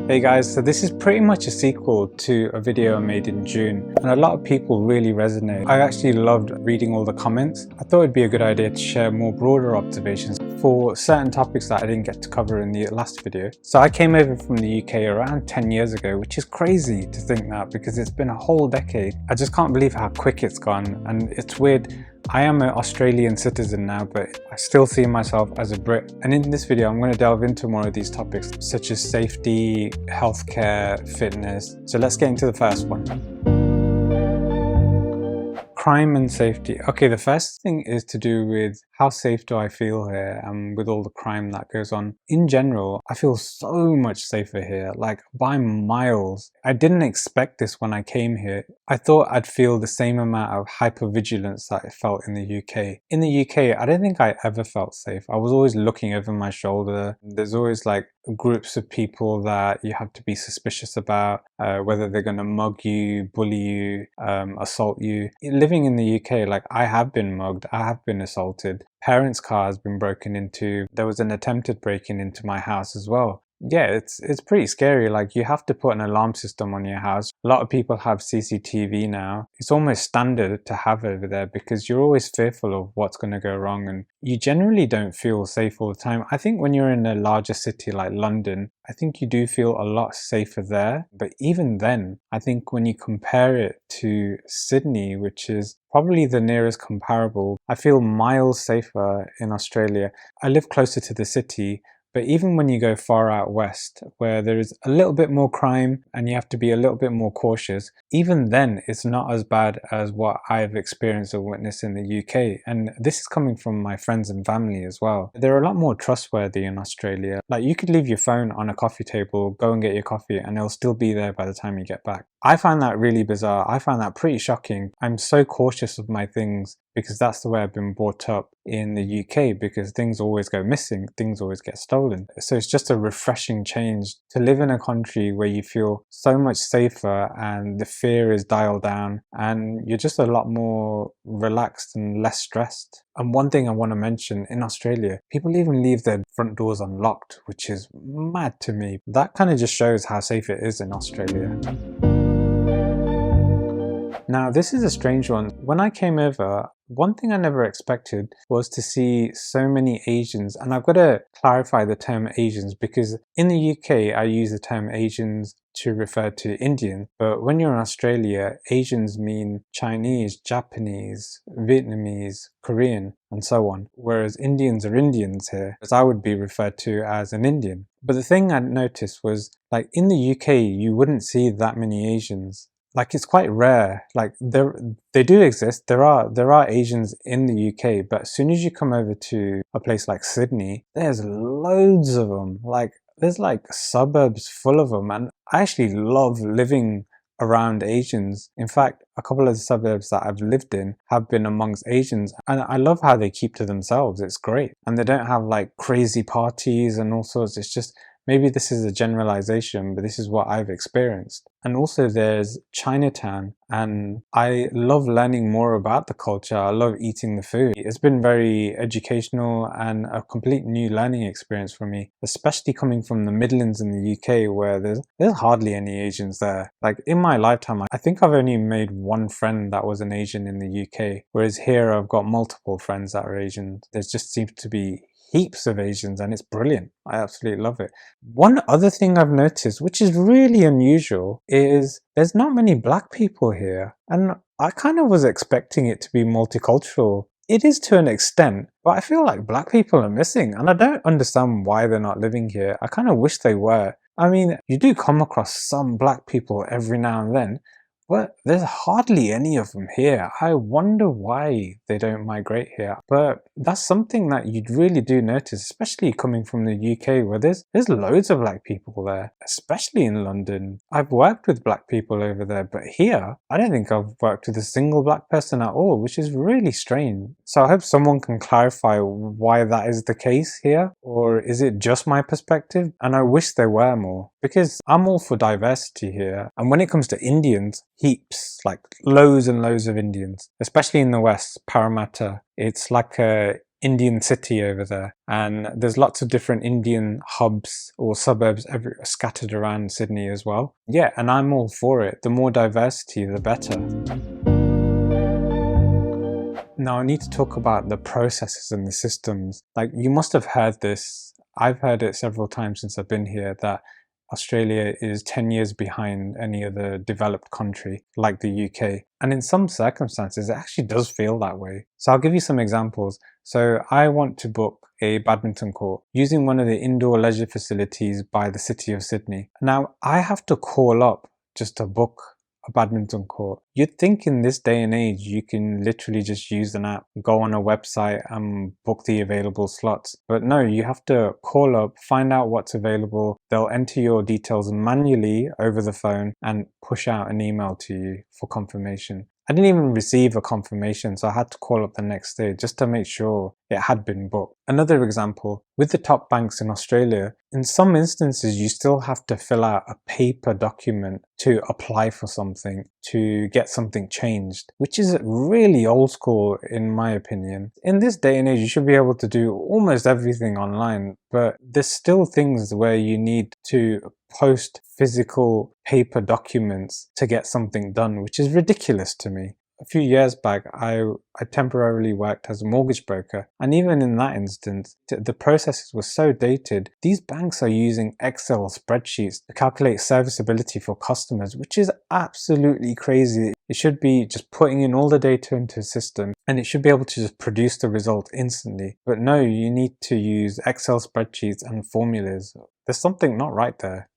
Hey guys, so this is pretty much a sequel to a video I made in June and a lot of people really resonate. I actually loved reading all the comments. I thought it'd be a good idea to share more broader observations for certain topics that I didn't get to cover in the last video. So I came over from the UK around 10 years ago, which is crazy to think that because it's been a whole decade. I just can't believe how quick it's gone, and it's weird. I am an Australian citizen now, but I still see myself as a Brit. And in this video, I'm going to delve into more of these topics such as safety, healthcare, fitness. So let's get into the first one. Crime and safety. Okay, the first thing is to do with how safe do I feel here and with all the crime that goes on. In general, I feel so much safer here, like by miles. I didn't expect this when I came here. I thought I'd feel the same amount of hypervigilance that I felt in the UK. In the UK, I don't think I ever felt safe. I was always looking over my shoulder. There's always like groups of people that you have to be suspicious about, whether they're going to mug you, bully you, assault you. Living in the UK, like I have been mugged, I have been assaulted. Parents' car has been broken into. There was an attempted break-in into my house as well. Yeah, it's pretty scary. Like, you have to put an alarm system on your house. A lot of people have CCTV now. It's almost standard to have over there because you're always fearful of what's going to go wrong, and you generally don't feel safe all the time. I think when you're in a larger city like London, I think you do feel a lot safer there. But even then, I think when you compare it to Sydney, which is probably the nearest comparable, I feel miles safer in Australia. I live closer to the city, but even when you go far out west, where there is a little bit more crime and you have to be a little bit more cautious, even then it's not as bad as what I've experienced or witnessed in the UK. And this is coming from my friends and family as well. They're a lot more trustworthy in Australia. Like, you could leave your phone on a coffee table, go and get your coffee, and it'll still be there by the time you get back. I find that really bizarre. I find that pretty shocking. I'm so cautious of my things because that's the way I've been brought up in the UK, because things always go missing, things always get stolen. So it's just a refreshing change to live in a country where you feel so much safer and the fear is dialed down and you're just a lot more relaxed and less stressed. And one thing I want to mention, in Australia, people even leave their front doors unlocked, which is mad to me. That kind of just shows how safe it is in Australia. Now, this is a strange one. When I came over, one thing I never expected was to see so many Asians. And I've got to clarify the term Asians because in the UK, I use the term Asians to refer to Indian. But when you're in Australia, Asians mean Chinese, Japanese, Vietnamese, Korean, and so on. Whereas Indians are Indians here, as I would be referred to as an Indian. But the thing I noticed was, like, in the UK, you wouldn't see that many Asians. Like, it's quite rare. Like, they do exist. There are Asians in the UK, but as soon as you come over to a place like Sydney, there's loads of them. Like, there's like suburbs full of them, and I actually love living around Asians. In fact, a couple of the suburbs that I've lived in have been amongst Asians, and I love how they keep to themselves. It's great. And they don't have like crazy parties and all sorts. It's just, maybe this is a generalization, but this is what I've experienced. And also there's Chinatown, and I love learning more about the culture. I love eating the food. It's been very educational and a complete new learning experience for me, especially coming from the Midlands in the UK, where there's hardly any Asians there. Like, in my lifetime, I think I've only made one friend that was an Asian in the UK, whereas here I've got multiple friends that are Asian. There just seems to be heaps of Asians, and it's brilliant. I absolutely love it. One other thing I've noticed, which is really unusual, is there's not many black people here, and I kind of was expecting it to be multicultural. It is to an extent, but I feel like black people are missing, and I don't understand why they're not living here. I kind of wish they were. I mean, you do come across some black people every now and then, but there's hardly any of them here. I wonder why they don't migrate here. But that's something that you really do notice, especially coming from the UK, where there's loads of black people there, especially in London. I've worked with black people over there, but here, I don't think I've worked with a single black person at all, which is really strange. So I hope someone can clarify why that is the case here, or is it just my perspective? And I wish there were more, because I'm all for diversity here. And when it comes to Indians, heaps, like loads and loads of Indians, especially in the West, Parramatta. It's like a Indian city over there, and there's lots of different Indian hubs or suburbs scattered around Sydney as well. Yeah, and I'm all for it. The more diversity, the better. Now I need to talk about the processes and the systems. Like, you must have heard this. I've heard it several times since I've been here, that Australia is 10 years behind any other developed country like the UK. And in some circumstances, it actually does feel that way. So I'll give you some examples. So I want to book a badminton court using one of the indoor leisure facilities by the city of Sydney. Now I have to call up just to book a badminton court. You'd think in this day and age you can literally just use an app, go on a website and book the available slots. But no, you have to call up, find out what's available. They'll enter your details manually over the phone and push out an email to you for confirmation. I didn't even receive a confirmation, so I had to call up the next day just to make sure it had been booked. Another example, with the top banks in Australia, in some instances you still have to fill out a paper document to apply for something, to get something changed, which is really old school in my opinion. In this day and age you should be able to do almost everything online, but there's still things where you need to post physical paper documents to get something done, which is ridiculous to me. A few years back, I temporarily worked as a mortgage broker, and even in that instance, the processes were so dated. These banks are using Excel spreadsheets to calculate serviceability for customers, which is absolutely crazy. It should be just putting in all the data into a system and it should be able to just produce the result instantly. But no, you need to use Excel spreadsheets and formulas. There's something not right there.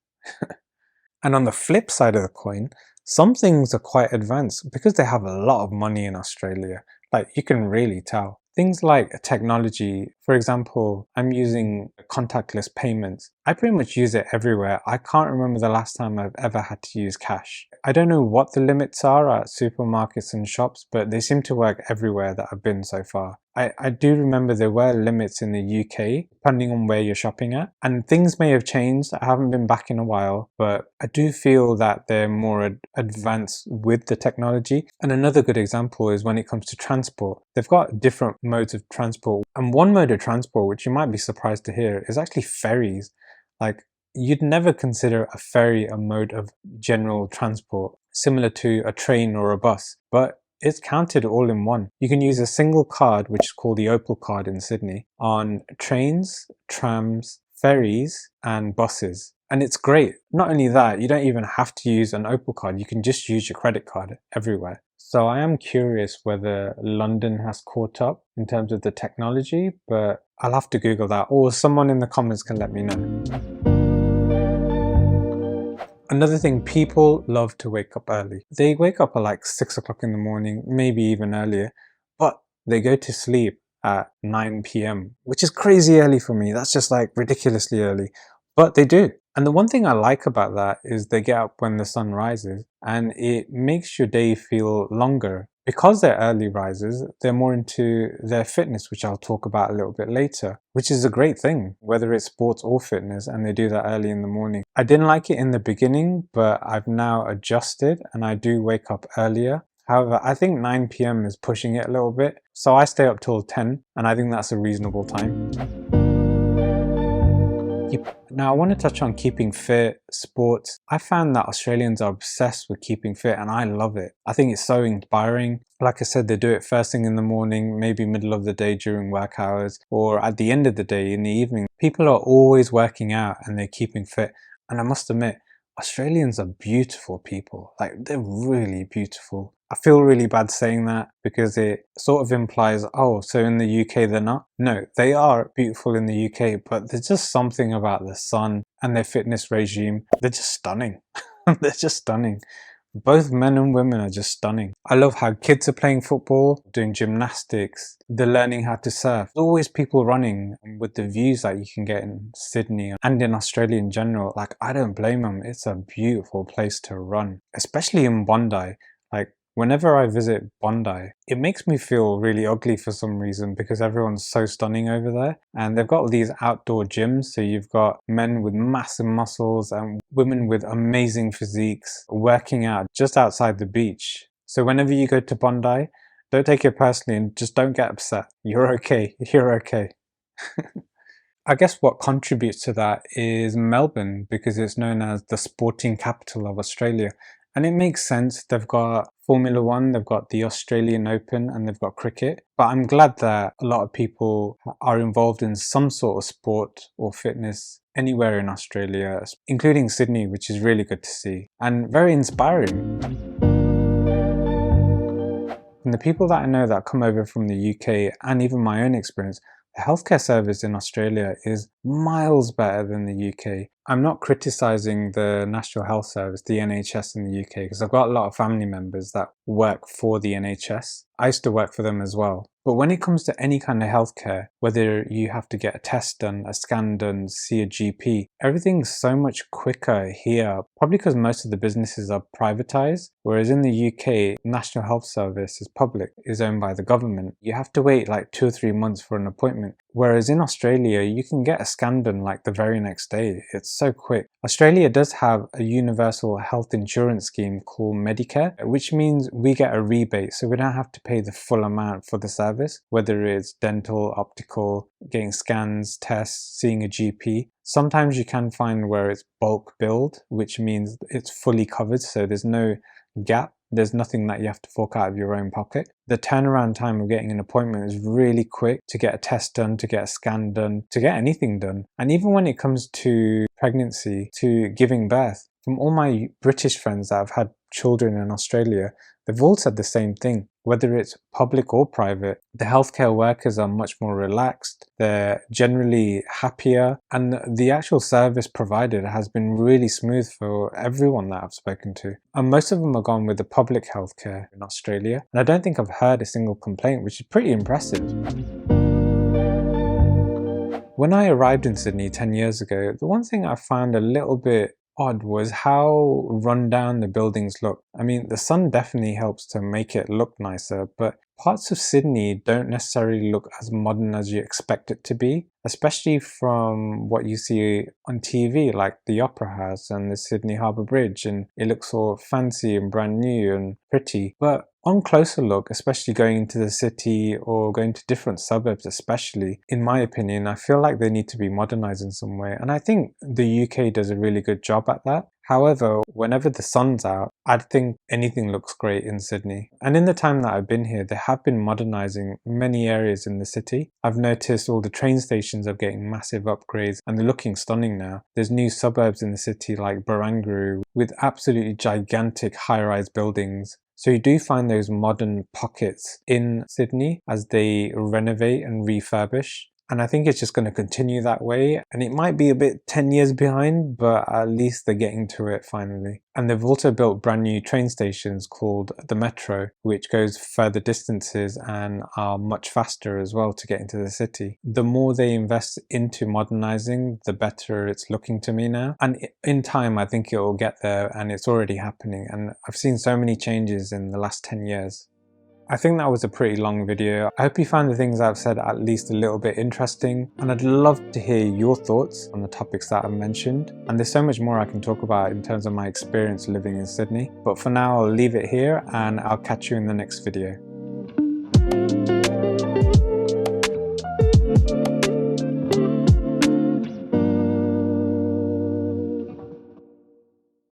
And on the flip side of the coin, some things are quite advanced because they have a lot of money in Australia. Like, you can really tell. Things like technology, for example, I'm using contactless payments. I pretty much use it everywhere. I can't remember the last time I've ever had to use cash. I don't know what the limits are at supermarkets and shops, but they seem to work everywhere that I've been so far. I do remember there were limits in the UK, depending on where you're shopping at, and things may have changed. I haven't been back in a while, but I do feel that they're more advanced with the technology. And another good example is when it comes to transport. They've got different modes of transport, and one mode of transport, which you might be surprised to hear, is actually ferries. Like, you'd never consider a ferry a mode of general transport, similar to a train or a bus, but it's counted all in one. You can use a single card, which is called the Opal card in Sydney, on trains, trams, ferries and buses. And it's great. Not only that, you don't even have to use an Opal card. You can just use your credit card everywhere. So I am curious whether London has caught up in terms of the technology, but I'll have to Google that, or someone in the comments can let me know. Another thing, people love to wake up early. They wake up at like 6 o'clock in the morning, maybe even earlier, but they go to sleep at 9 p.m, which is crazy early for me. That's just like ridiculously early, but they do. And the one thing I like about that is they get up when the sun rises and it makes your day feel longer. Because they're early risers, they're more into their fitness, which I'll talk about a little bit later, which is a great thing, whether it's sports or fitness, and they do that early in the morning. I didn't like it in the beginning, but I've now adjusted and I do wake up earlier. However, I think 9 p.m. is pushing it a little bit, so I stay up till 10, and I think that's a reasonable time. Now I want to touch on keeping fit, sports. I found that Australians are obsessed with keeping fit and I love it. I think it's so inspiring. Like I said, they do it first thing in the morning, maybe middle of the day during work hours, or at the end of the day in the evening. People are always working out and they're keeping fit. And I must admit, Australians are beautiful people. Like, they're really beautiful. I feel really bad saying that because it sort of implies, oh, so in the UK they're not? No, they are beautiful in the UK, but there's just something about the sun and their fitness regime. They're just stunning. They're just stunning. Both men and women are just stunning. I love how kids are playing football, doing gymnastics, they're learning how to surf. There's always people running. With the views that you can get in Sydney and in Australia in general, like, I don't blame them. It's a beautiful place to run, especially in Bondi. Like, whenever I visit Bondi, it makes me feel really ugly for some reason because everyone's so stunning over there. And they've got these outdoor gyms, so you've got men with massive muscles and women with amazing physiques working out just outside the beach. So whenever you go to Bondi Don't take it personally and just don't get upset. You're okay. You're okay. I guess what contributes to that is Melbourne, because it's known as the sporting capital of Australia. And it makes sense. They've got Formula One, they've got the Australian Open, and they've got cricket. But I'm glad that a lot of people are involved in some sort of sport or fitness anywhere in Australia, including Sydney, which is really good to see and very inspiring. From the people that I know that come over from the UK and even my own experience, the healthcare service in Australia is miles better than the UK. I'm not criticising the National Health Service, the NHS in the UK, because I've got a lot of family members that work for the NHS. I used to work for them as well. But when it comes to any kind of healthcare, whether you have to get a test done, a scan done, see a GP, everything's so much quicker here, probably because most of the businesses are privatized, whereas in the UK, National Health Service is public, is owned by the government. You have to wait like 2 or 3 months for an appointment. Whereas in Australia, you can get a scan done like the very next day. It's so quick. Australia does have a universal health insurance scheme called Medicare, which means we get a rebate, so we don't have to pay the full amount for the service, whether it's dental, optical, getting scans, tests, seeing a GP. Sometimes you can find where it's bulk billed, which means it's fully covered, so there's no gap. There's nothing that you have to fork out of your own pocket. The turnaround time of getting an appointment is really quick to get a test done, to get a scan done, to get anything done. And even when it comes to pregnancy, to giving birth, from all my British friends that have had children in Australia, they've all said the same thing. Whether it's public or private, the healthcare workers are much more relaxed, they're generally happier, and the actual service provided has been really smooth for everyone that I've spoken to. And most of them are gone with the public healthcare in Australia, and I don't think I've heard a single complaint, which is pretty impressive. When I arrived in Sydney 10 years ago, the one thing I found a little bit odd was how run down the buildings look. I mean, the sun definitely helps to make it look nicer, but parts of Sydney don't necessarily look as modern as you expect it to be, especially from what you see on TV, like the Opera House and the Sydney Harbour Bridge, and it looks all fancy and brand new and pretty. But on closer look, especially going into the city or going to different suburbs especially, in my opinion, I feel like they need to be modernised in some way. And I think the UK does a really good job at that. However, whenever the sun's out, I think anything looks great in Sydney. And in the time that I've been here, they have been modernising many areas in the city. I've noticed all the train stations are getting massive upgrades and they're looking stunning now. There's new suburbs in the city like Barangaroo with absolutely gigantic high-rise buildings. So you do find those modern pockets in Sydney as they renovate and refurbish. And I think it's just going to continue that way. And it might be a bit 10 years behind, but at least they're getting to it finally. And they've also built brand new train stations called the Metro, which goes further distances and are much faster as well to get into the city. The more they invest into modernizing, the better it's looking to me now. And in time, I think it will get there, and it's already happening. And I've seen so many changes in the last 10 years. I think that was a pretty long video. I hope you found the things I've said at least a little bit interesting, and I'd love to hear your thoughts on the topics that I've mentioned. And there's so much more I can talk about in terms of my experience living in Sydney. But for now, I'll leave it here and I'll catch you in the next video.